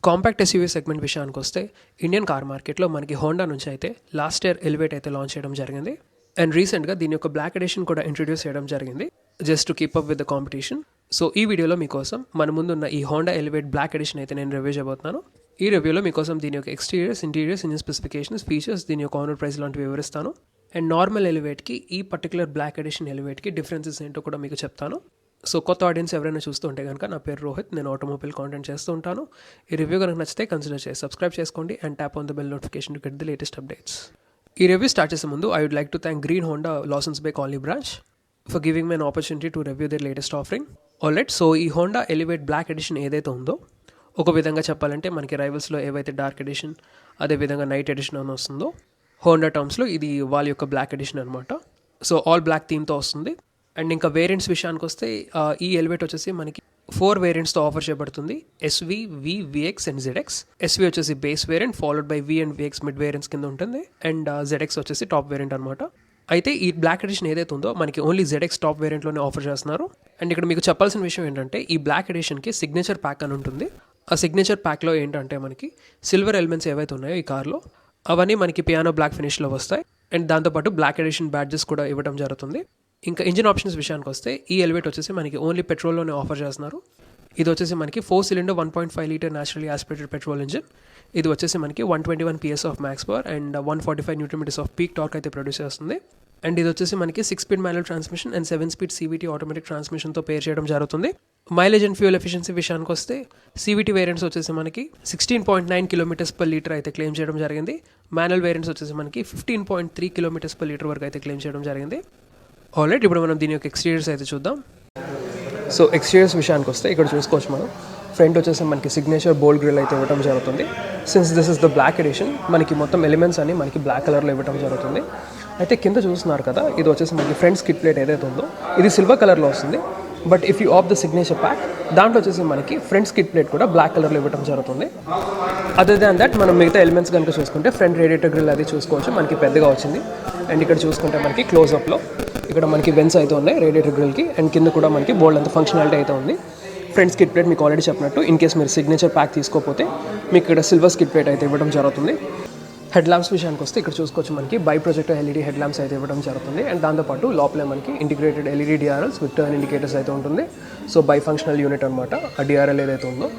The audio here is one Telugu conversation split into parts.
కాంపాక్ట్ ఎస్యూవీ సెగ్మెంట్ విషయానికి వస్తే ఇండియన్ కార్ మార్కెట్లో మనకి హోండా నుంచి అయితే లాస్ట్ ఇయర్ ఎలివేట్ అయితే లాంచ్ చేయడం జరిగింది. అండ్ రీసెంట్గా దీని యొక్క బ్లాక్ ఎడిషన్ కూడా ఇంట్రడ్యూస్ చేయడం జరిగింది, just to keep up with the competition. So ఈ వీడియోలో మీకోసం మన ముందున్న ఈ హోండా ఎలివేట్ బ్లాక్ ఎడిషన్ అయితే నేను రివ్యూ చేయబోతున్నాను. ఈ రివ్యూలో మీకోసం దీని యొక్క exteriors, interiors, engine specifications, features, దీని యొక్క ఆనర్ ప్రైస్ లాంటివి వివరిస్తాను. అండ్ నార్మల్ ఎలివేట్కి ఈ పర్టికులర్ బ్లాక్ ఎడిషన్ ఎలివేట్కి డిఫరెన్సెస్ ఏంటో కూడా మీకు చెప్తాను. సో కొత్త ఆడియన్స్ ఎవరైనా చూస్తూ ఉంటే కనుక, నా పేరు రోహిత్, నేను ఆటోమొబైల్ కాంటెంట్ చేస్తూ ఉంటాను. ఈ రివ్యూ కనుక నచ్చితే కన్సిడర్ చేసి సబ్స్క్రైబ్ చేసుకోండి and tap on the bell notification to get the latest updates. ఈ రివ్యూ స్టార్ట్ చేసే ముందు I would like to thank green Honda Lawsons Bay Colony branch for giving me an opportunity to review their latest offering. Alright, so ఈ హోండా ఎలివేట్ బ్లాక్ ఎడిషన్ ఏదైతే ఉందో, ఒక విధంగా చెప్పాలంటే మనకి రైవల్స్లో ఏవైతే డార్క్ ఎడిషన్, అదేవిధంగా నైట్ ఎడిషన్ అని వస్తుందో, హోండా టర్మ్స్లో ఇది వాళ్ళ యొక్క బ్లాక్ ఎడిషన్ అనమాట. సో ఆల్ బ్లాక్ థీమ్తో వస్తుంది. అండ్ ఇంకా వేరియంట్స్ విషయానికి వస్తే ఈ ఎలివేట్ వచ్చేసి మనకి 4 వేరియంట్స్తో ఆఫర్ చేయబడుతుంది: SV, V, VX and ZX. SV వచ్చేసి base variant, followed by V and VX mid variants కింద ఉంటుంది, అండ్ జెడ్ఎక్స్ వచ్చేసి టాప్ వేరియంట్ అనమాట. అయితే ఈ బ్లాక్ ఎడిషన్ ఏదైతే ఉందో మనకి ఓన్లీ జెడ్ఎక్స్ టాప్ వేరియంట్లోనే ఆఫర్ చేస్తున్నారు. అండ్ ఇక్కడ మీకు చెప్పాల్సిన విషయం ఏంటంటే, ఈ బ్లాక్ ఎడిషన్కి సిగ్నేచర్ ప్యాక్ అని ఉంటుంది. ఆ సిగ్నేచర్ ప్యాక్లో ఏంటంటే మనకి సిల్వర్ ఎలిమెంట్స్ ఏవైతే ఉన్నాయో ఈ కార్లో, అవన్నీ మనకి పియానో బ్లాక్ ఫినిష్లో వస్తాయి. అండ్ దాంతోపాటు బ్లాక్ ఎడిషన్ బ్యాడ్జెస్ కూడా ఇవ్వడం జరుగుతుంది. ఇంకా ఇంజిన్ ఆప్షన్స్ విషయానికి వస్తే, ఈ ఎలివేట్ వచ్చేసి మనకి ఓన్లీ పెట్రోల్లోనే ఆఫర్ చేస్తున్నారు. ఇది వచ్చేసి మనకి 4 cylinder 1.5 litre naturally aspirated petrol engine. ఇది వచ్చేసి మనకి 121 PS of max power and 145 Nm of peak torque అయితే ప్రొడ్యూస్ చేస్తుంది. అండ్ ఇది వచ్చేసి మనకి 6 speed manual transmission and 7 speed CVT automatic ట్రాన్స్మిషన్తో పేర్ చేయడం జరుగుతుంది. మైలేజ్ అండ్ ఫ్యూయల్ ఎఫిషియన్సీ విషయానికి వస్తే, CVT వేరియంట్స్ వచ్చేసి మనకి 16.9 km/లీటర్ అయితే క్లెయిమ్ చేయడం జరిగింది. మాన్యువల్ వేరియంట్స్ వచ్చేసి మనకి 15.3 km/లీటర్ వరకు అయితే క్లెయిమ్ చేయడం జరిగింది. ఆల్రైట్, ఇప్పుడు మనం దీని యొక్క ఎక్స్టీరియర్స్ అయితే చూద్దాం. సో ఎక్స్టీరియర్స్ విషయానికి వస్తే ఇక్కడ చూసుకోవచ్చు మనం. ఫ్రంట్ వచ్చేసి మనకి సిగ్నేచర్ బోల్డ్ గ్రిల్ అయితే ఇవ్వడం జరుగుతుంది. Since this is the black edition, మనకి మొత్తం ఎలిమెంట్స్ అన్ని మనకి బ్లాక్ కలర్లో ఇవ్వడం జరుగుతుంది. అయితే కింద చూస్తున్నారు కదా, ఇది వచ్చేసి మనకి ఫ్రంట్ స్కిడ్ ప్లేట్ ఏదైతే ఉందో ఇది సిల్వర్ కలర్లో వస్తుంది. But if you of the signature pack, దాంట్లో వచ్చేసి మనకి ఫ్రంట్ స్కిడ్ ప్లేట్ కూడా బ్లాక్ కలర్లో ఇవ్వడం జరుగుతుంది. అదర్ దాన్ దట్ మనం మిగతా ఎలిమెంట్స్ కనుక చూసుకుంటే, ఫ్రంట్ రేడియేటర్ గ్రిల్ అది చూసుకోవచ్చు, మనకి పెద్దగా వచ్చింది. అండ్ ఇక్కడ చూసుకుంటే మనకి క్లోజ్అప్లో ఇక్కడ మనకి వెన్స్ అయితే ఉన్నాయి రేడియేటర్ గ్రిల్కి. అండ్ కింద కూడా మనకి బోల్డ్ అంత ఫంక్షనాలిటీ అయితే ఉంది. ఫ్రంట్ స్కిడ్ ప్లేట్ మీకు ఆల్రెడీ చెప్పినట్టు, ఇన్ కేస్ మీరు సిగ్నేచర్ ప్యాక్ తీసుకోకపోతే మీకు ఇక్కడ సిల్వర్ స్కిడ్ ప్లేట్ అయితే ఇవ్వడం జరుగుతుంది. హెడ్ ల్యాంప్స్ విషయానికి వస్తే ఇక్కడ చూసుకోవచ్చు, మనకి by projector LED head lamps అయితే ఇవ్వడం జరుగుతుంది. అండ్ దాంతోపాటు లోపలే మనకి integrated LED DRLs with turn indicators అయితే ఉంటుంది. సో బై ఫంక్షనల్ యూనిట్ అనమాట ఆ DRL ఏదైతే ఉందో.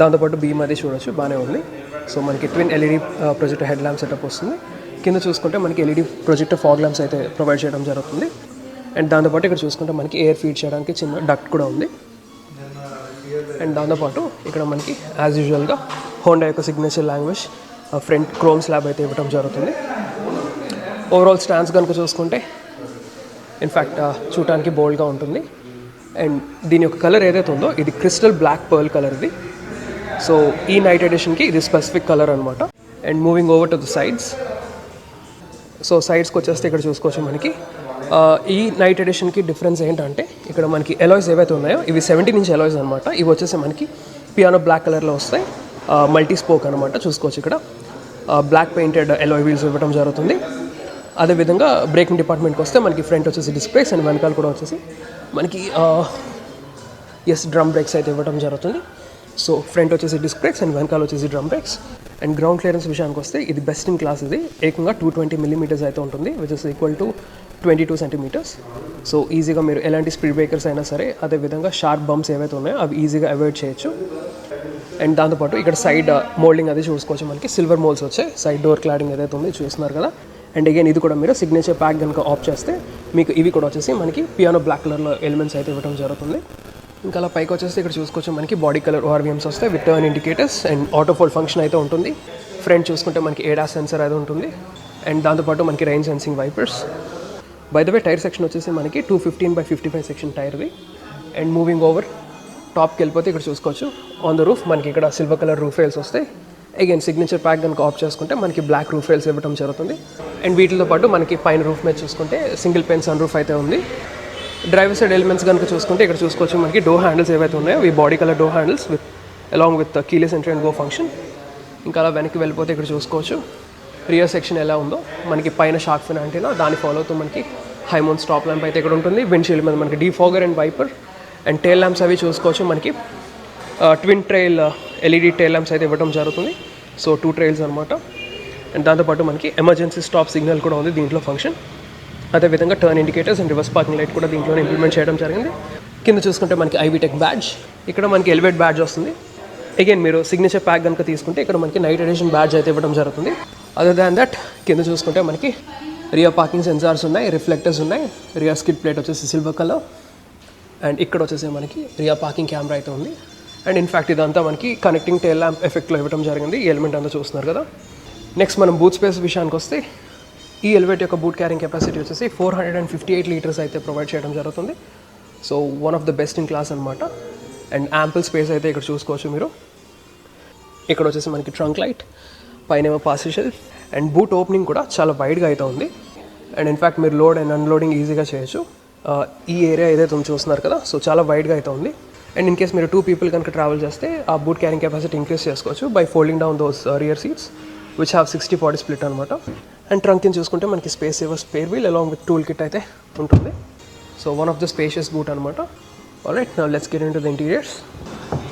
దాంతోపాటు బీమ్ అది చూడొచ్చు, బాగానే ఉంది. సో మనకి twin LED projector head lamp setup వస్తుంది. కింద చూసుకుంటే మనకి LED ప్రొజెక్టర్ ఫాగ్ ల్యాంప్స్ అయితే ప్రొవైడ్ చేయడం జరుగుతుంది. అండ్ దాంతోపాటు ఇక్కడ చూసుకుంటే మనకి ఎయిర్ ఫీడ్ చేయడానికి చిన్న డక్ట్ కూడా ఉంది. అండ్ దాంతోపాటు ఇక్కడ మనకి యాజ్ యూజువల్గా హోండా యొక్క signature language front chrome slab అయితే ఇవ్వడం జరుగుతుంది. ఓవరాల్ స్టాండ్స్ కనుక చూసుకుంటే ఇన్ఫ్యాక్ట్ చూడటానికి బోల్డ్గా ఉంటుంది. అండ్ దీని యొక్క కలర్ ఏదైతే ఉందో ఇది క్రిస్టల్ బ్లాక్ పర్ల్ కలర్ ఇది. సో ఈ నైట్ ఎడిషన్కి ఇది స్పెసిఫిక్ కలర్ అనమాట. And moving over to the sides, so సైడ్స్కి వచ్చేస్తే ఇక్కడ చూసుకోవచ్చు మనకి ఈ నైట్ ఎడిషన్కి డిఫరెన్స్ ఏంటంటే, ఇక్కడ మనకి ఎలాయ్స్ ఏవైతే ఉన్నాయో ఇవి 17 ఇంచ్ ఎలాయ్స్ అనమాట. ఇవి వచ్చేసి మనకి పియానో బ్లాక్ కలర్లో వస్తాయి, మల్టీ స్పోక్ అనమాట. చూసుకోవచ్చు ఇక్కడ బ్లాక్ పెయింటెడ్ ఎలాయ్ వీల్స్ ఇవ్వడం జరుగుతుంది. అదేవిధంగా బ్రేకింగ్ డిపార్ట్మెంట్కి వస్తే మనకి ఫ్రంట్ వచ్చేసి డిస్క్ బ్రేక్స్ అండ్ వెనకాల కూడా వచ్చేసి మనకి డ్రమ్ బ్రేక్స్ అయితే ఇవ్వడం జరుగుతుంది. సో ఫ్రంట్ వచ్చేసి డిస్క్ బ్రేక్స్ అండ్ వెనకాల వచ్చేసి drum breaks. And ground clearance విషయానికి వస్తే ఇది బెస్ట్ ఇన్ క్లాస్. ఇది ఏకంగా 220 mm అయితే ఉంటుంది, which is equal to 22 cm. So ఈజీగా మీరు ఎలాంటి స్పీడ్ బ్రేకర్స్ అయినా సరే, అదేవిధంగా షార్ప్ బంప్స్ ఏవైతే ఉన్నాయో అవి ఈజీగా అవాయిడ్ చేయొచ్చు. అండ్ దాంతోపాటు ఇక్కడ సైడ్ మోల్డింగ్ అది చూసుకోవచ్చు, మనకి సిల్వర్ మోల్స్ వచ్చాయి. సైడ్ డోర్ క్లాడింగ్ ఏదైతే ఉంది చూస్తున్నారు కదా. అండ్ అగైన్ ఇది కూడా మీరు సిగ్నేచర్ ప్యాక్ కనుక ఆఫ్ చేస్తే మీకు ఇవి కూడా వచ్చేసి మనకి పియానో బ్లాక్ కలర్లో ఎలిమెంట్స్ అయితే ఇవ్వడం జరుగుతుంది. ఇంకా అలా పైకి వచ్చేసి ఇక్కడ చూసుకోవచ్చు, మనకి బాడీ కలర్ ORVMs వస్తాయి with turn indicators and auto fold function అయితే ఉంటుంది. ఫ్రంట్ చూసుకుంటే మనకి ADAS సెన్సర్ అయితే ఉంటుంది. అండ్ దాంతోపాటు మనకి rain sensing wipers. By the way tyre section వచ్చేసి మనకి 215/55 సెక్షన్ టైర్ది. అండ్ మూవింగ్ ఓవర్ టాప్కి వెళ్ళిపోతే ఇక్కడ చూసుకోవచ్చు, ఆన్ ద రూఫ్ మనకి ఇక్కడ సిల్వర్ కలర్ రూఫ్ రైల్స్ వస్తాయి. అగైన్ సిగ్నేచర్ ప్యాక్ కనుక ఆఫ్ చేసుకుంటే మనకి బ్లాక్ రూఫ్ రైల్స్ ఇవ్వడం జరుగుతుంది. అండ్ వీటితో పాటు మనకి పైన రూఫ్ మీద చూసుకుంటే సింగిల్ పెన్ సన్ రూఫ్ అయితే ఉంది. డ్రైవర్ సైడ్ ఎలిమెంట్స్ కనుక చూసుకుంటే ఇక్కడ చూసుకోవచ్చు, మనకి డోర్ హ్యాండిల్స్ ఏవైతే ఉన్నాయో ఈ body colour door handles with along with keyless entry and go function. ఇంకా అలా వెనక్కి వెళ్ళిపోతే ఇక్కడ చూసుకోవచ్చు రియర్ సెక్షన్ ఎలా ఉందో. మనకి పైన షార్క్ ఫిన్ యాంటీనా, దాన్ని ఫాలో అవుతూ మనకి హైమౌంట్ స్టాప్ ల్యాంప్ అయితే ఇక్కడ ఉంటుంది. విండ్షీల్డ్ మీద మనకి defogger and wiper and tail lamps అవి చూసుకోవచ్చు. మనకి twin trail LED tail lamps అయితే ఇవ్వడం జరుగుతుంది. సో 2 ట్రైల్స్ అనమాట. అండ్ దాంతోపాటు మనకి ఎమర్జెన్సీ స్టాప్ సిగ్నల్ కూడా ఉంది దీంట్లో ఫంక్షన్. అదేవిధంగా turn indicators and reverse parking light కూడా దీంట్లోనే ఇంప్లిమెంట్ చేయడం జరిగింది. కింద చూసుకుంటే మనకి ఐవీటెక్ బ్యాడ్జ్, ఇక్కడ మనకి ఎలివేట్ బ్యాడ్జ్ వస్తుంది. అగైన్ మీరు సిగ్నేచర్ ప్యాక్ కనుక తీసుకుంటే ఇక్కడ మనకి నైట్ ఎడిషన్ బ్యాడ్జ్ అయితే ఇవ్వడం జరుగుతుంది. అదర్ దాన్ దట్ కింద చూసుకుంటే మనకి రియర్ పార్కింగ్ సెన్సార్స్ ఉన్నాయి, రిఫ్లెక్టర్స్ ఉన్నాయి, రియర్ స్కిడ్ ప్లేట్ వచ్చేసి సిల్వర్ కలర్. అండ్ ఇక్కడ వచ్చేసి మనకి రియర్ పార్కింగ్ కెమెరా అయితే ఉంది. అండ్ ఇన్ఫ్యాక్ట్ ఇదంతా మనకి కనెక్టింగ్ టైల్ ల్యాంప్ ఎఫెక్ట్లో ఇవ్వడం జరిగింది. ఈ ఎలిమెంట్ అంతా చూస్తున్నారు కదా. నెక్స్ట్ మనం బూట్ స్పేస్ విషయానికి వస్తే ఈ ఎలివేట్ యొక్క బూట్ క్యారింగ్ కెపాసిటీ వచ్చేసి 458 లీటర్స్ అయితే ప్రొవైడ్ చేయడం జరుగుతుంది. So one of the best in class అనమాట. అండ్ యాంపుల్ స్పేస్ అయితే ఇక్కడ చూసుకోవచ్చు మీరు. ఇక్కడ వచ్చేసి మనకి ట్రంక్ లైట్, పైన parcel shelf. And boot opening కూడా చాలా వైడ్గా అయితే ఉంది. అండ్ ఇన్ఫ్యాక్ట్ మీరు లోడ్ అండ్ అన్లోడింగ్ ఈజీగా చేయొచ్చు. ఈ ఏరియా ఏదైతే చూస్తున్నారు కదా, సో చాలా వైడ్గా అయితే ఉంది. అండ్ ఇన్ కేస్ మీరు 2 పీపుల్ కనుక ట్రావెల్ చేస్తే ఆ బూట్ క్యారింగ్ కెపాసిటీ ఇంక్రీస్ చేసుకోవచ్చు by folding down those rear seats which have 60-40 split అనమాట. అండ్ ట్రంక్ కింద చూసుకుంటే మనకి space saver spare wheel along with tool kit అయితే ఉంటుంది. So one of the spacious boot అనమాట. Alright, now let's get into the interiors.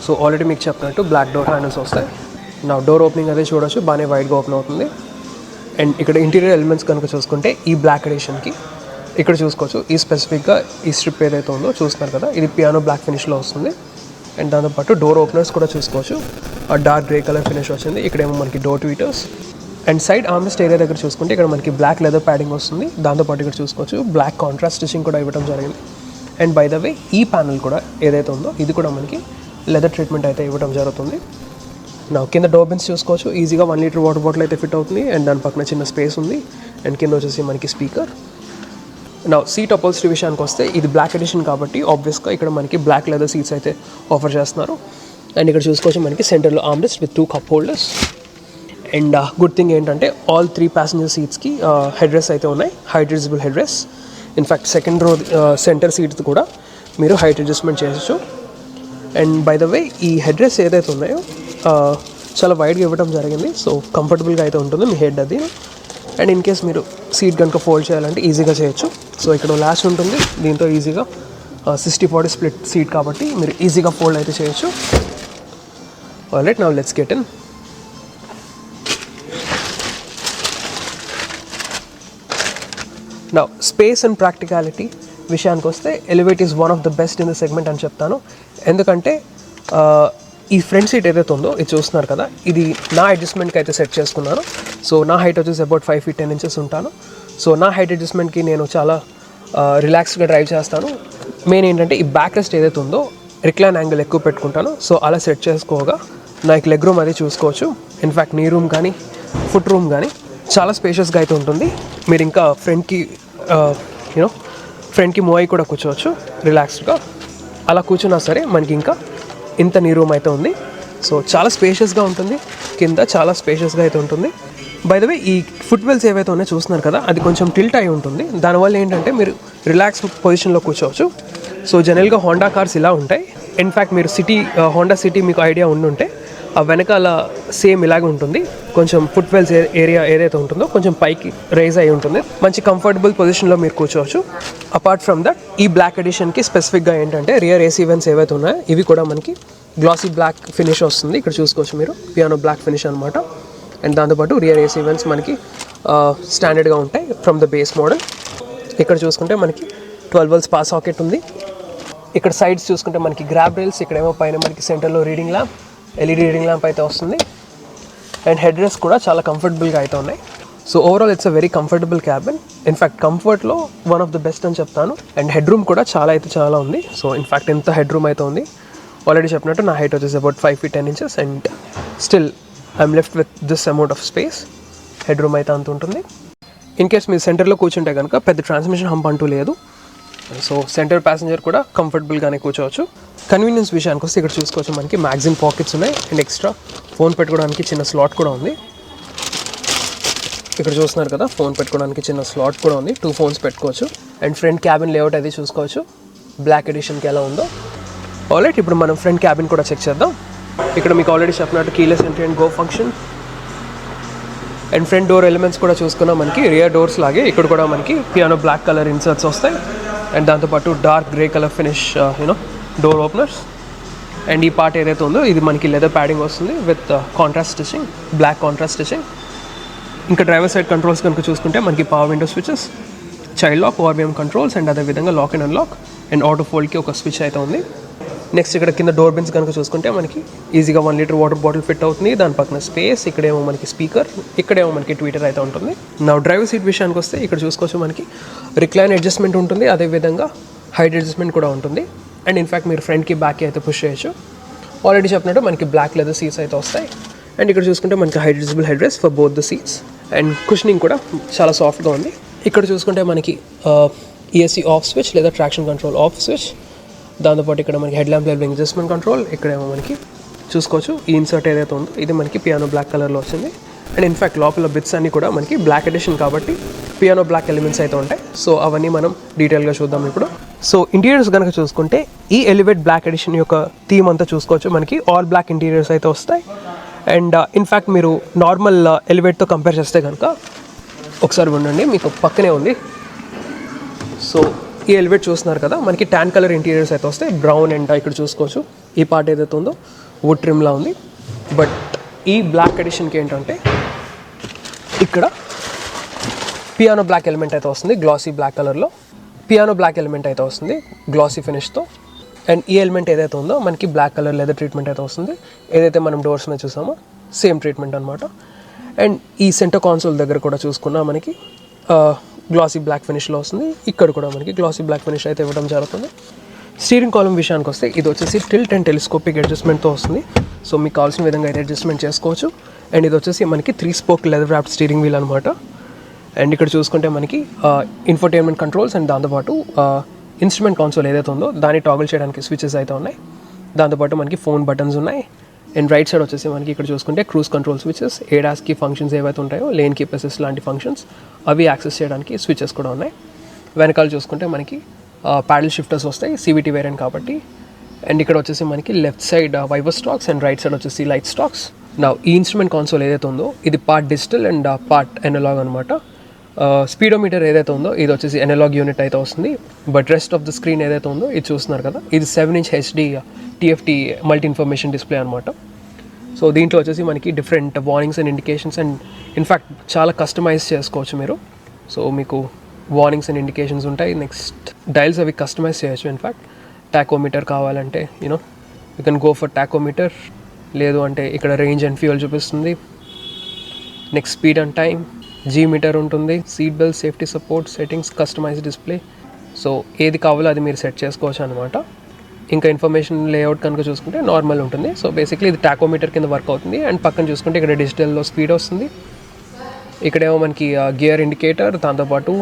So already మీకు చెప్పినట్టు బ్లాక్ డోర్ హ్యాండిల్స్ వస్తాయి. నా డోర్ ఓపెనింగ్ అదే చూడొచ్చు, బాగానే వైడ్గా ఓపెన్ అవుతుంది. అండ్ ఇక్కడ ఇంటీరియర్ ఎలిమెంట్స్ కనుక చూసుకుంటే ఈ బ్లాక్ ఎడిషన్కి ఇక్కడ చూసుకోవచ్చు. ఈ స్పెసిఫిక్గా ఈ స్ట్రిప్ ఏదైతే ఉందో చూస్తున్నారు కదా, ఇది పియానో బ్లాక్ ఫినిష్లో వస్తుంది. అండ్ దాంతోపాటు డోర్ ఓపెనర్స్ కూడా చూసుకోవచ్చు, ఆ డార్క్ గ్రే కలర్ ఫినిష్ వచ్చింది. ఇక్కడేమో మనకి door tweeters. And side armrest area దగ్గర చూసుకుంటే ఇక్కడ మనకి బ్లాక్ లెదర్ ప్యాడింగ్ వస్తుంది. దాంతోపాటు ఇక్కడ చూసుకోవచ్చు బ్లాక్ కాంట్రాస్ట్ స్టిచింగ్ కూడా ఇవ్వడం జరిగింది. అండ్ బై ద వే ఈ ప్యానల్ కూడా ఏదైతే ఉందో ఇది కూడా మనకి లెదర్ ట్రీట్మెంట్ అయితే ఇవ్వడం జరుగుతుంది. నా కింద డోర్ బిన్స్ చూసుకోవచ్చు, ఈజీగా 1 లీటర్ వాటర్ బాటిల్ అయితే ఫిట్ అవుతుంది. అండ్ దాని పక్కన చిన్న స్పేస్ ఉంది. అండ్ కింద వచ్చేసి మనకి స్పీకర్. నా సీట్ అపోజిట్ విషయానికి వస్తే ఇది బ్లాక్ ఎడిషన్ కాబట్టి ఆబ్వియస్గా ఇక్కడ మనకి బ్లాక్ లెదర్ సీట్స్ అయితే ఆఫర్ చేస్తున్నారు. అండ్ ఇక్కడ చూసుకోవచ్చు మనకి సెంటర్లో armrest with 2 cup holders. And good thing ఏంటంటే ఆల్ 3 ప్యాసింజర్ సీట్స్కి హెడ్ రెస్ట్ అయితే ఉన్నాయి, height adjustable head rest. In fact second row centre seats కూడా మీరు హైట్ అడ్జస్ట్మెంట్ చేయొచ్చు. అండ్ బై ద వే ఈ హెడ్ రెస్ట్ ఏదైతే ఉన్నాయో చాలా వైడ్గా ఇవ్వడం జరిగింది. సో కంఫర్టబుల్గా అయితే ఉంటుంది మీ హెడ్ అది. అండ్ ఇన్ కేస్ మీరు సీట్ కనుక ఫోల్డ్ చేయాలంటే ఈజీగా చేయొచ్చు. సో ఇక్కడ లాష్ ఉంటుంది, దీంతో ఈజీగా 60-40 స్ప్లిట్ సీట్ కాబట్టి మీరు ఈజీగా ఫోల్డ్ అయితే చేయొచ్చు. Alright, now let's get in. Now space and practicality విషయానికి వస్తే elevate is one of the best in the segment అని చెప్తాను. ఎందుకంటే ఈ ఫ్రంట్ సీట్ ఏదైతే ఉందో ఇది చూస్తున్నారు కదా, ఇది నా అడ్జస్ట్మెంట్కి అయితే సెట్ చేసుకున్నాను. సో నా హైట్ వచ్చేసి అబౌట్ 5 feet 10 inches ఉంటాను. సో నా హైట్ అడ్జస్ట్మెంట్కి నేను చాలా రిలాక్స్డ్గా డ్రైవ్ చేస్తాను. మెయిన్ ఏంటంటే ఈ బ్యాక్ రెస్ట్ ఏదైతే ఉందో రిక్లైన్ యాంగిల్ ఎక్కువ పెట్టుకుంటాను. సో అలా సెట్ చేసుకోగా నాకు లెగ్ రూమ్ అది చూసుకోవచ్చు. ఇన్ఫ్యాక్ట్ నీ రూమ్ కానీ ఫుట్ రూమ్ కానీ చాలా స్పేషియస్గా అయితే ఉంటుంది. మీరు ఇంకా ఫ్రంట్కి మూవ్ అయ్యి కూడా కూర్చోవచ్చు రిలాక్స్డ్గా. అలా కూర్చున్నా సరే మనకి ఇంకా ఇంత నీ రూమ్ అయితే ఉంది. సో చాలా స్పేషియస్గా ఉంటుంది, కింద చాలా స్పేషియస్గా అయితే ఉంటుంది. బై ద వే ఈ ఫుట్ వెల్స్ ఏవైతే ఉన్నాయో చూస్తున్నారు కదా, అది కొంచెం టిల్ట్ అయి ఉంటుంది. దానివల్ల ఏంటంటే మీరు రిలాక్స్ పొజిషన్లో కూర్చోవచ్చు. సో జనరల్గా హోండా కార్స్ ఇలా ఉంటాయి. ఇన్ఫ్యాక్ట్ మీరు హోండా సిటీ మీకు ఐడియా ఉండుంటే ఆ వెనకాల సేమ్ ఇలాగే ఉంటుంది. కొంచెం ఫుట్ వెల్స్ ఏరియా ఏదైతే ఉంటుందో కొంచెం పైకి రైజ్ అయి ఉంటుంది. మంచి కంఫర్టబుల్ పొజిషన్లో మీరు కూర్చోవచ్చు. అపార్ట్ ఫ్రమ్ దట్ ఈ బ్లాక్ ఎడిషన్కి స్పెసిఫిక్గా ఏంటంటే రియర్ ఏసీ వెంట్స్ ఏవైతే ఉన్నాయో ఇవి కూడా మనకి గ్లాసీ బ్లాక్ ఫినిష్ వస్తుంది. ఇక్కడ చూసుకోవచ్చు మీరు, పియానో బ్లాక్ ఫినిష్ అనమాట. అండ్ దాంతోపాటు రియర్ ఏసీ వెంట్స్ మనకి స్టాండర్డ్గా ఉంటాయి ఫ్రమ్ ద బేస్ మోడల్. ఇక్కడ చూసుకుంటే మనకి 12 volts పవర్ సాకెట్ ఉంది. ఇక్కడ సైడ్స్ చూసుకుంటే మనకి గ్రాబ్ రైల్స్, ఇక్కడేమో పైన మనకి సెంటర్లో reading lamp, LED reading lamp అయితే వస్తుంది. అండ్ హెడ్ రెస్ట్ కూడా చాలా కంఫర్టబుల్గా అయితే ఉన్నాయి. So overall it's a very comfortable cabin. In fact కంఫర్ట్లో వన్ ఆఫ్ ద బెస్ట్ అని చెప్తాను. అండ్ హెడ్ రూమ్ కూడా చాలా ఉంది. సో ఇన్ఫ్యాక్ట్ ఎంత హెడ్ రూమ్ అయితే ఉంది. ఆల్రెడీ చెప్పినట్టు నా హైట్ వచ్చేసి about 5 feet 10 inches and still I'm left with this amount of space. Head room అయితే అంత ఉంటుంది. ఇన్ కేస్ మీరు సెంటర్లో కూర్చుంటే కనుక పెద్ద ట్రాన్స్మిషన్ హంప్ అంటూ లేదు. సో సెంటర్ ప్యాసింజర్ కూడా కంఫర్టబుల్గానే కూర్చోవచ్చు. కన్వీనియన్స్ విషయానికి వస్తే ఇక్కడ చూసుకోవచ్చు మనకి మ్యాగ్జిన్ పాకెట్స్ ఉన్నాయి. అండ్ ఎక్స్ట్రా ఫోన్ పెట్టుకోవడానికి చిన్న స్లాట్ కూడా ఉంది. ఇక్కడ చూస్తున్నారు కదా, ఫోన్ పెట్టుకోవడానికి చిన్న స్లాట్ కూడా ఉంది. 2 phones పెట్టుకోవచ్చు. అండ్ ఫ్రంట్ క్యాబిన్ లేఅవుట్ అది చూసుకోవచ్చు బ్లాక్ ఎడిషన్కి ఎలా ఉందో. ఆల్రైట్, ఇప్పుడు మనం ఫ్రంట్ క్యాబిన్ కూడా చెక్ చేద్దాం. ఇక్కడ మీకు ఆల్రెడీ చెప్పినట్టు keyless entry and go function. And front door elements కూడా చూసుకున్నాం. మనకి రియర్ డోర్స్ లాగే ఇక్కడ కూడా మనకి పియానో బ్లాక్ కలర్ ఇన్సర్ట్స్ వస్తాయి. అండ్ దాంతోపాటు dark grey colour finish door openers. And ఈ పార్ట్ ఏదైతే ఉందో ఇది మనకి లెదర్ ప్యాడింగ్ వస్తుంది with contrast stitching, black contrast stitching. ఇంకా డ్రైవర్ సైడ్ కంట్రోల్స్ కనుక చూసుకుంటే మనకి power window switches, child lock, ORVM controls and అదేవిధంగా lock and unlock and auto ఫోల్డ్కి ఒక స్విచ్ అయితే ఉంది. నెక్స్ట్ ఇక్కడ కింద డోర్ బిన్స్ కనుక చూసుకుంటే మనకి ఈజీగా 1 లీటర్ వాటర్ బాటిల్ ఫిట్ అవుతుంది. దాని పక్కన స్పేస్, ఇక్కడేమో మనకి స్పీకర్, ఇక్కడేమో మనకి ట్విట్టర్ అయితే ఉంటుంది. నా డ్రైవర్ సీట్ విషయానికి వస్తే ఇక్కడ చూసుకోవచ్చు మనకి రిక్లైన్ అడ్జస్ట్మెంట్ ఉంటుంది, అదేవిధంగా హైట్ అడ్జస్ట్మెంట్ కూడా ఉంటుంది. అండ్ ఇన్ఫ్యాక్ట్ మీరు ఫ్రంట్కి బ్యాక్కి అయితే పుష్ చేయొచ్చు. ఆల్రెడీ చెప్పినట్టు మనకి బ్లాక్ లెదర్ సీట్స్ అయితే వస్తాయి. అండ్ ఇక్కడ చూసుకుంటే మనకి height adjustable head rest for both the seats and cushioning కూడా చాలా సాఫ్ట్గా ఉంది. ఇక్కడ చూసుకుంటే మనకి ESC ఆఫ్ స్విచ్ లేదా ట్రాక్షన్ కంట్రోల్ ఆఫ్ స్విచ్, దాంతోపాటు ఇక్కడ మనకి head lamp levelling adjustment control, ఇక్కడేమో మనకి చూసుకోవచ్చు ఈ ఇన్సర్ట్ ఏదైతే ఉందో ఇది మనకి పియానో బ్లాక్ కలర్లో వచ్చింది. అండ్ ఇన్ఫ్యాక్ట్ లోపల బిట్స్ అన్నీ కూడా మనకి బ్లాక్ ఎడిషన్ కాబట్టి పియానో బ్లాక్ ఎలిమెంట్స్ అయితే ఉంటాయి. సో అవన్నీ మనం డీటెయిల్గా చూద్దాం ఇప్పుడు. సో ఇంటీరియర్స్ కనుక చూసుకుంటే ఈ ఎలివేట్ బ్లాక్ ఎడిషన్ యొక్క థీమ్ అంతా చూసుకోవచ్చు. మనకి ఆల్ బ్లాక్ ఇంటీరియర్స్ అయితే వస్తాయి. అండ్ ఇన్ఫ్యాక్ట్ మీరు నార్మల్ ఎలివేట్తో కంపేర్ చేస్తే కనుక ఒకసారి ఉండండి, మీకు పక్కనే ఉంది. సో ఈ ఎలివేట్ చూస్తున్నారు కదా, మనకి ట్యాన్ కలర్ ఇంటీరియర్స్ అయితే వస్తాయి. బ్రౌన్ అండ్ ఇక్కడ చూసుకోవచ్చు ఈ పార్ట్ ఏదైతే ఉందో వుడ్ ట్రిమ్లా ఉంది. బట్ ఈ బ్లాక్ ఎడిషన్కి ఏంటంటే ఇక్కడ పియానో బ్లాక్ ఎలిమెంట్ అయితే వస్తుంది, గ్లాసీ బ్లాక్ కలర్లో పియానో బ్లాక్ ఎలిమెంట్ అయితే వస్తుంది గ్లాసీ ఫినిష్తో. అండ్ ఈ ఎలిమెంట్ ఏదైతే ఉందో మనకి బ్లాక్ కలర్ లెదర్ ట్రీట్మెంట్ అయితే వస్తుంది. ఏదైతే మనం డోర్స్ మీద చూసామో సేమ్ ట్రీట్మెంట్ అనమాట. అండ్ ఈ సెంటర్ కాన్సోల్ దగ్గర కూడా చూసుకున్నా మనకి గ్లాసీ బ్లాక్ ఫినిష్లో వస్తుంది. ఇక్కడ కూడా మనకి గ్లాసీ బ్లాక్ ఫినిష్ అయితే ఇవ్వడం జరుగుతుంది. స్టీరింగ్ కాలమ్ విషయానికి వస్తే ఇది వచ్చేసి టిల్ట్ అండ్ టెలిస్కోపిక్ అడ్జస్ట్మెంట్తో వస్తుంది. సో మీకు కావాల్సిన విధంగా అయితే అడ్జస్ట్మెంట్ చేసుకోవచ్చు. అండ్ ఇది వచ్చేసి మనకి 3 spoke leather wrapped steering wheel అనమాట. అండ్ ఇక్కడ చూసుకుంటే మనకి ఇన్ఫోటైన్మెంట్ కంట్రోల్స్ అండ్ దాంతోపాటు ఇన్స్ట్రుమెంట్ కాన్సోల్ ఏదైతే ఉందో దాన్ని టాగిల్ చేయడానికి స్విచెస్ అయితే ఉన్నాయి. దాంతోపాటు మనకి ఫోన్ బటన్స్ ఉన్నాయి. అండ్ రైట్ సైడ్ వచ్చేసి మనకి ఇక్కడ చూసుకుంటే క్రూజ్ కంట్రోల్ స్విచెస్, ఏడాస్కి ఫంక్షన్స్ ఏవైతే ఉంటాయో లేన్ కీప్ అసిస్ట్ లాంటి ఫంక్షన్స్ అవి యాక్సెస్ చేయడానికి స్విచెస్ కూడా ఉన్నాయి. వెనకాల చూసుకుంటే మనకి ప్యాడల్ షిఫ్టర్స్ వస్తాయి, CVT వేరియంట్ కాబట్టి. అండ్ ఇక్కడ వచ్చేసి మనకి left side waiver stocks and right side వచ్చేసి లైట్ స్టాక్స్. నా ఈ ఇన్స్ట్రుమెంట్ కాన్సోల్ ఏదైతే ఉందో ఇది part digital and part analogue అనమాట. స్పీడోమీటర్ ఏదైతే ఉందో ఇది వచ్చేసి ఎనలాగ్ యూనిట్ అయితే వస్తుంది. But rest of the screen ఏదైతే ఉందో ఇది చూస్తున్నారు కదా, ఇది 7-inch HD TFT multi information display అనమాట. సో దీంట్లో వచ్చేసి మనకి different warnings and indications and in fact చాలా కస్టమైజ్ చేసుకోవచ్చు మీరు. సో మీకు వార్నింగ్స్ అండ్ ఇండికేషన్స్ ఉంటాయి. నెక్స్ట్ డైల్స్ అవి కస్టమైజ్ చేయొచ్చు. ఇన్ఫ్యాక్ట్ టాకోమీటర్ కావాలంటే you can go for tachometer, లేదు అంటే ఇక్కడ రేంజ్ అండ్ ఫ్యూయల్ చూపిస్తుంది. Next speed and time, G metre ఉంటుంది, seat belt, safety support, settings, customise display. So ఏది కావాలో అది మీరు సెట్ చేసుకోవచ్చు అనమాట. ఇంకా ఇన్ఫర్మేషన్ లేఅవుట్ కనుక చూసుకుంటే నార్మల్ ఉంటుంది. సో బేసిక్లీ ఇది టాకోమీటర్ కింద వర్క్ అవుతుంది. అండ్ పక్కన చూసుకుంటే ఇక్కడ డిజిటల్లో స్పీడ్ వస్తుంది. ఇక్కడేమో మనకి గియర్ ఇండికేటర్, దాంతోపాటు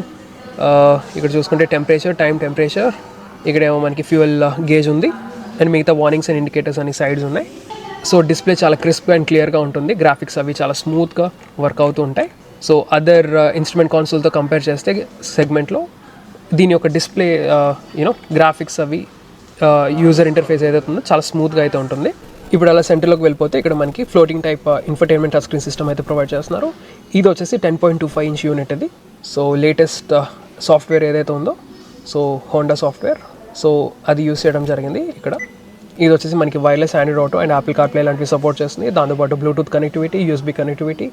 ఇక్కడ చూసుకుంటే టెంపరేచర్, టెంపరేచర్, ఇక్కడేమో మనకి ఫ్యూయల్ గేజ్ ఉంది. అండ్ మిగతా వార్నింగ్స్ అండ్ ఇండికేటర్స్ అన్ని సైడ్స్ ఉన్నాయి. సో డిస్ప్లే చాలా క్రిస్ప్ అండ్ క్లియర్గా ఉంటుంది. గ్రాఫిక్స్ అవి చాలా స్మూత్గా వర్క్ అవుతూ ఉంటాయి. సో అదర్ ఇన్స్ట్రుమెంట్ కాన్సోల్తో కంపేర్ చేస్తే సెగ్మెంట్లో దీని యొక్క డిస్ప్లే గ్రాఫిక్స్ అవి యూజర్ ఇంటర్ఫేస్ ఏదైతే ఉందో చాలా స్మూత్గా అయితే ఉంటుంది. ఇప్పుడు అలా సెంటర్లోకి వెళ్ళిపోతే ఇక్కడ మనకి floating type infotainment touch screen system అయితే ప్రొవైడ్ చేస్తున్నారు. ఇది వచ్చేసి 10.25 inch యూనిట్ ఇది. సో లేటెస్ట్ సాఫ్ట్వేర్ ఏదైతే ఉందో సో హోండా సాఫ్ట్వేర్, సో అది యూస్ చేయడం జరిగింది ఇక్కడ. ఇది వచ్చేసి మనకి wireless Android auto and Apple CarPlay లాంటివి సపోర్ట్ చేస్తుంది. దాంతోపాటు Bluetooth connectivity, USB connectivity,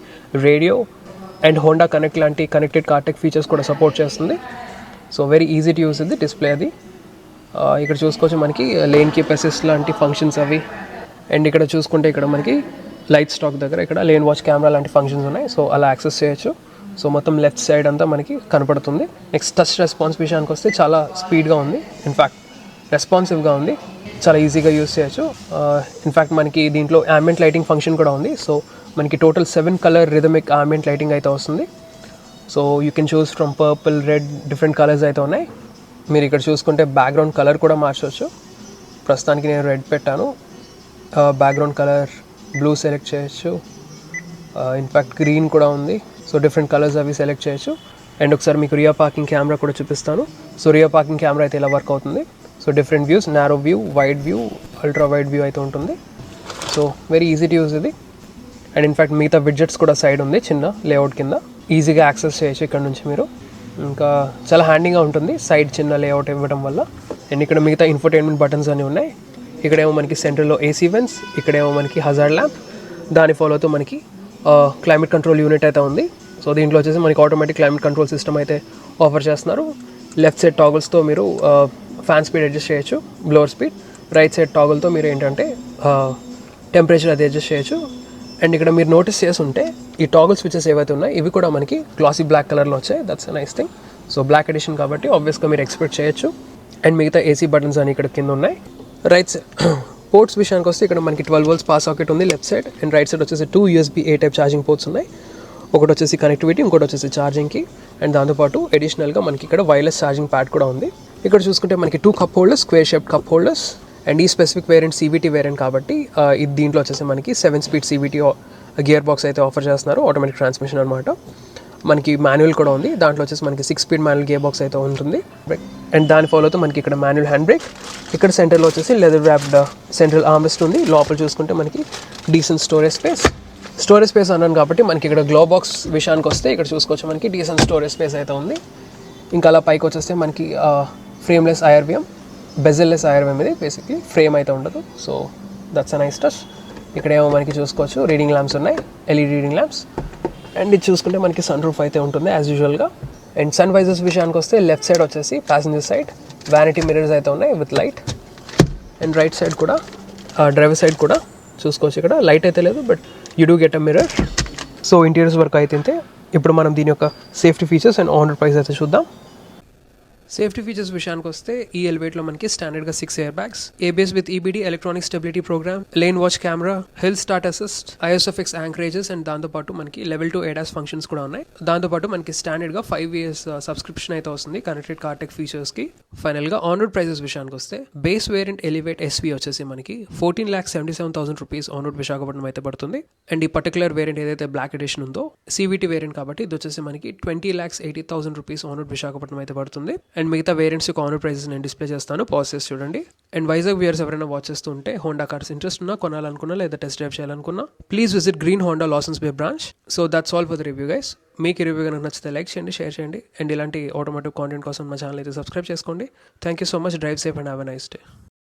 radio and Honda connect లాంటి కనెక్టెడ్ కార్టెక్ ఫీచర్స్ కూడా సపోర్ట్ చేస్తుంది. So very easy to use ఇది డిస్ప్లే అది. ఇక్కడ చూసుకోవచ్చు మనకి లేన్ కీప్ అసిస్ట్ లాంటి ఫంక్షన్స్ అవి. అండ్ ఇక్కడ చూసుకుంటే ఇక్కడ మనకి లైట్ స్టాక్ దగ్గర ఇక్కడ లేన్ వాచ్ కెమెరా లాంటి ఫంక్షన్స్ ఉన్నాయి. సో అలా యాక్సెస్ చేయొచ్చు. సో మొత్తం లెఫ్ట్ సైడ్ అంతా మనకి కనపడుతుంది. నెక్స్ట్ టచ్ రెస్పాన్స్ విషయానికి వస్తే చాలా స్పీడ్గా ఉంది. ఇన్ఫ్యాక్ట్ రెస్పాన్సివ్గా ఉంది, చాలా ఈజీగా యూస్ చేయొచ్చు. ఇన్ఫ్యాక్ట్ మనకి దీంట్లో ambient లైటింగ్ ఫంక్షన్ కూడా ఉంది. సో మనకి total 7 colour rhythmic ambient lighting అయితే వస్తుంది. So you can choose from purple, red, different colours అయితే ఉన్నాయి. మీరు ఇక్కడ చూసుకుంటే బ్యాక్గ్రౌండ్ కలర్ కూడా మార్చవచ్చు. ప్రస్తుతానికి నేను రెడ్ పెట్టాను. బ్యాక్గ్రౌండ్ కలర్ బ్లూ సెలెక్ట్ చేయొచ్చు. ఇన్ఫ్యాక్ట్ గ్రీన్ కూడా ఉంది. సో డిఫరెంట్ కలర్స్ అవి సెలెక్ట్ చేయొచ్చు. అండ్ ఒకసారి మీకు రియర్ పార్కింగ్ కెమెరా కూడా చూపిస్తాను. సో రియర్ పార్కింగ్ కెమెరా అయితే ఇలా వర్క్ అవుతుంది. So different views, narrow view, wide view, ultra wide view అయితే ఉంటుంది. So very easy to use ఇది. అండ్ ఇన్ఫ్యాక్ట్ మిగతా విడ్జెట్స్ కూడా సైడ్ ఉంది చిన్న లేఅవుట్ కింద, ఈజీగా యాక్సెస్ చేయొచ్చు ఇక్కడ నుంచి మీరు. ఇంకా చాలా హ్యాండీగా ఉంటుంది సైడ్ చిన్న లేఅవుట్ ఇవ్వడం వల్ల. అండ్ ఇక్కడ మిగతా ఇన్ఫోటైన్మెంట్ బటన్స్ అన్నీ ఉన్నాయి. ఇక్కడేమో మనకి సెంటర్లో ఏసీ వెన్స్, ఇక్కడేమో మనకి హజార్డ్ ల్యాంప్, దాని ఫాలో అవుతూ మనకి క్లైమేట్ కంట్రోల్ యూనిట్ అయితే ఉంది. సో దీంట్లో వచ్చేసి మనకి ఆటోమేటిక్ క్లైమేట్ కంట్రోల్ సిస్టమ్ అయితే ఆఫర్ చేస్తున్నారు. లెఫ్ట్ సైడ్ టాగుల్స్తో మీరు ఫ్యాన్ స్పీడ్ అడ్జస్ట్ చేయొచ్చు, బ్లోవర్ స్పీడ్. రైట్ సైడ్ టాగుల్తో మీరు ఏంటంటే టెంపరేచర్ అది అడ్జస్ట్ చేయొచ్చు. అండ్ ఇక్కడ మీరు నోటీస్ చేస్తుంటే ఈ టాగుల్ స్విచెస్ ఏవైతే ఉన్నాయి ఇవి కూడా మనకి గ్లాసీ బ్లాక్ కలర్లో వచ్చాయి. That's a nice thing. So black edition కాబట్టి ఆబ్వియస్గా మీరు ఎక్స్పెక్ట్ చేయొచ్చు. అండ్ మిగతా ఏసీ బటన్స్ అని ఇక్కడ కింద ఉన్నాయి. రైట్ సైడ్ పోర్ట్స్ విషయానికి వస్తే ఇక్కడ మనకి 12 volts పాస్ సాకెట్ ఉంది left side. And right side వచ్చేసి 2 USB-A టైప్ ఛార్జింగ్ పోర్ట్స్ ఉన్నాయి. ఒకటి వచ్చేసి కనెక్టివిటీ, ఇంకోటి వచ్చేసి ఛార్జింగ్కి. అండ్ దాంతోపాటు అడిషనల్గా మనకి ఇక్కడ వైర్లెస్ ఛార్జింగ్ ప్యాడ్ కూడా ఉంది. ఇక్కడ చూసుకుంటే మనకి 2 cup holders, square shape cup holders. And ఈ స్పెసిఫిక్ వేరియంట్ CVT వేరియంట్ కాబట్టి ఇది దీంట్లో వచ్చేసి మనకి 7-speed CVT గియర్ బాక్స్ అయితే ఆఫర్ చేస్తున్నారు, ఆటోమేటిక్ ట్రాన్స్మిషన్ అనమాట. మనకి మాన్యువల్ కూడా ఉంది, దాంట్లో వచ్చేసి మనకి 6-speed మాన్యువల్ గేర్ బాక్స్ అయితే ఉంటుంది. అండ్ దాని ఫాలో అవుతూ మనకి ఇక్కడ మాన్యువల్ హ్యాండ్ బ్రేక్. ఇక్కడ సెంటర్లో వచ్చేసి లెదర్ ర్యాప్డ్ సెంట్రల్ ఆర్మ్రెస్ట్ ఉంది. లోపల చూసుకుంటే మనకి డీసెంట్ స్టోరేజ్ స్పేస్ అన్నాను కాబట్టి మనకి ఇక్కడ గ్లో బాక్స్ విషయానికి వస్తే ఇక్కడ చూసుకోవచ్చు మనకి డీసెంట్ స్టోరేజ్ స్పేస్ అయితే ఉంది. ఇంకా అలా పైకి వచ్చేస్తే మనకి ఫ్రేమ్లెస్ IRVM, బెజల్లెస్ IRVM, ఇది బేసిక్లీ ఫ్రేమ్ అయితే ఉండదు. So that's a nice touch. ఇక్కడేమో మనకి చూసుకోవచ్చు రీడింగ్ ల్యాంప్స్ ఉన్నాయి, LED రీడింగ్ ల్యాంప్స్. అండ్ ఇది చూసుకుంటే మనకి సన్ రూఫ్ అయితే ఉంటుంది యాజ్ యూజువల్గా. అండ్ సన్ వైజర్స్ విషయానికి వస్తే లెఫ్ట్ సైడ్ వచ్చేసి ప్యాసింజర్ సైడ్ వ్యానిటీ మిర్రర్స్ అయితే ఉన్నాయి with light. And right side కూడా డ్రైవర్ సైడ్ కూడా చూసుకోవచ్చు. ఇక్కడ లైట్ అయితే లేదు, but you do get a mirror. So interiors వరకు అయితే ఇప్పుడు మనం దీని యొక్క safety features and on road price అయితే చూద్దాం. సేఫ్టీ ఫీచర్స్ విషయానికి వస్తే ఈ ఎలివేట్లో మనకి స్టాండర్డ్గా 6 air bags, ABS with EBD electronic stability program, lane watch camera, hill start assist, ISOFIX anchorages, and దాంతోపాటు మనకి లెవెల్ 2 ADAS ఫంక్షన్స్ కూడా ఉన్నాయి. దాంతోపాటు మనకి స్టాండర్డ్గా 5 years సబ్స్క్రిప్షన్ అయితే వస్తుంది కనెక్టెడ్ కార్టెక్ ఫీచర్స్కి. ఫైనల్గా ఆన్ రోడ్ ప్రైజెస్ విషయానికి వస్తే బేస్ వేరియంట్ ఎలివేట్ SV వచ్చేసి మనకి 14,77,000 రూపీస్ ఆన్ రోడ్ విశాఖపట్నం అయితే పడుతుంది. అండ్ ఈ పర్టికులర్ వేరియంట్ ఏదైతే బ్లాక్ ఎడిషన్ ఉందో CVT వేరియంట్ కాబట్టి ఇది వచ్చేసి మనకి 20,80,000 రూపీస్ ఆన్ రోడ్ విశాఖపట్నం అయితే పడుతుంది. అండ్ మిగతా వేరియంట్స్ యొక్క ఆన్ రోడ్ ప్రైసెస్ నేను డిస్ప్లే చేస్తాను, పాజ్ చేసి చూడండి. అండ్ వైజాగ్ వ్యూయర్స్ ఎవరైనా వాచ్ చేస్తూ ఉంటే హోండా కార్స్ ఇంట్రెస్ట్ ఉన్నా, కొనాలనుకున్నా, లేదా టెస్ట్ డ్రైవ్ చేయాలనుకున్నా please visit Green Honda Lawsons Bay branch. So that's all for the review guys. మీకు ఈ రివ్యూ కనుక నచ్చితే లైక్ చేయండి, షేర్ చేయండి. అండ్ ఇలాంటి ఆటోమేటిక్ కాంటెంట్ కోసం మా ఛానల్ అయితే సబ్స్క్రైబ్ చేసుకోండి. Thank you so much. Drive safe and have a nice day.